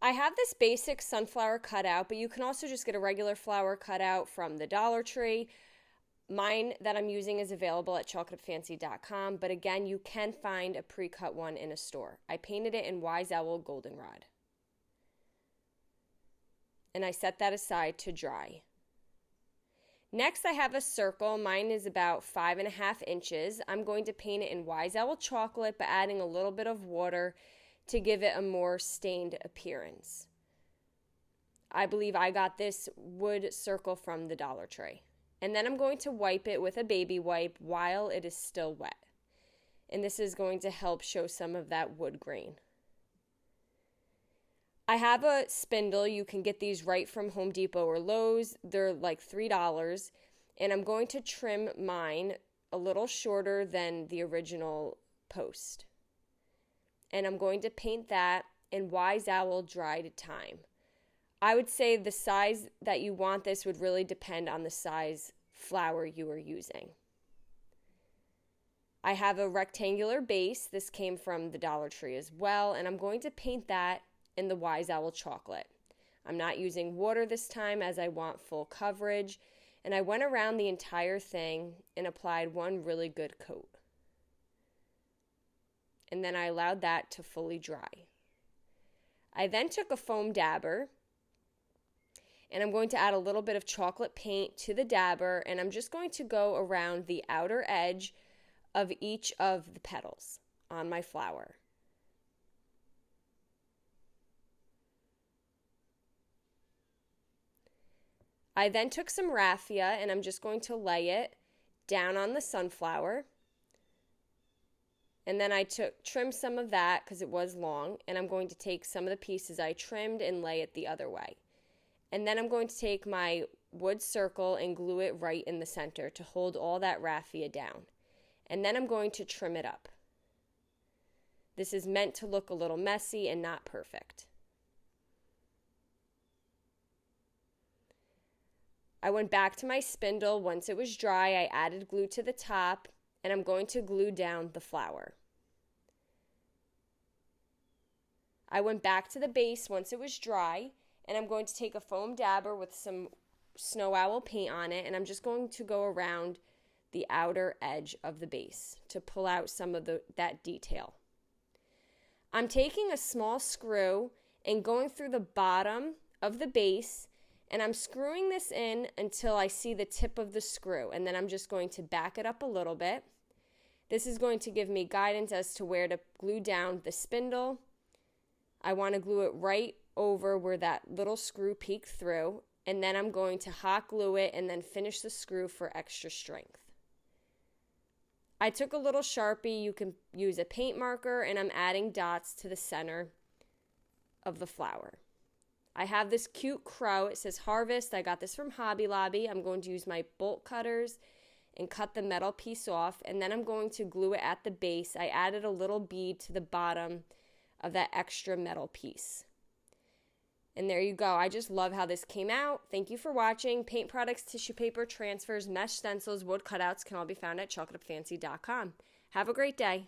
I have this basic sunflower cutout, but you can also just get a regular flower cutout from the Dollar Tree. Mine that I'm using is available at chocolatefancy.com, but again, you can find a pre-cut one in a store. I painted it in Wise Owl Goldenrod. And I set that aside to dry. Next, I have a circle. Mine is about 5.5 inches. I'm going to paint it in Wise Owl chocolate, but adding a little bit of water to give it a more stained appearance. I believe I got this wood circle from the Dollar Tree. And then I'm going to wipe it with a baby wipe while it is still wet. And this is going to help show some of that wood grain. I have a spindle. You can get these right from Home Depot or Lowe's. They're like $3. And I'm going to trim mine a little shorter than the original post. And I'm going to paint that in Wise Owl Dried Thyme. I would say the size that you want this would really depend on the size flower you are using. I have a rectangular base. This came from the Dollar Tree as well. And I'm going to paint that in the Wise Owl chocolate. I'm not using water this time as I want full coverage. And I went around the entire thing and applied one really good coat. And then I allowed that to fully dry. I then took a foam dabber and I'm going to add a little bit of chocolate paint to the dabber, and I'm just going to go around the outer edge of each of the petals on my flower. I then took some raffia and I'm just going to lay it down on the sunflower. And then I trimmed some of that because it was long, and I'm going to take some of the pieces I trimmed and lay it the other way. And then I'm going to take my wood circle and glue it right in the center to hold all that raffia down. And then I'm going to trim it up. This is meant to look a little messy and not perfect. I went back to my spindle. Once it was dry, I added glue to the top, and I'm going to glue down the flower. I went back to the base once it was dry, and I'm going to take a foam dabber with some Snow Owl paint on it, and I'm just going to go around the outer edge of the base to pull out some of that detail. I'm taking a small screw and going through the bottom of the base, and I'm screwing this in until I see the tip of the screw, and then I'm just going to back it up a little bit. This is going to give me guidance as to where to glue down the spindle. I want to glue it right over where that little screw peeked through, and then I'm going to hot glue it and then finish the screw for extra strength. I took a little Sharpie. You can use a paint marker, and I'm adding dots to the center of the flower. I have this cute crow. It says Harvest. I got this from Hobby Lobby. I'm going to use my bolt cutters and cut the metal piece off, and then I'm going to glue it at the base. I added a little bead to the bottom of that extra metal piece. And there you go. I just love how this came out. Thank you for watching. Paint products, tissue paper, transfers, mesh stencils, wood cutouts can all be found at chocolatefancy.com. Have a great day.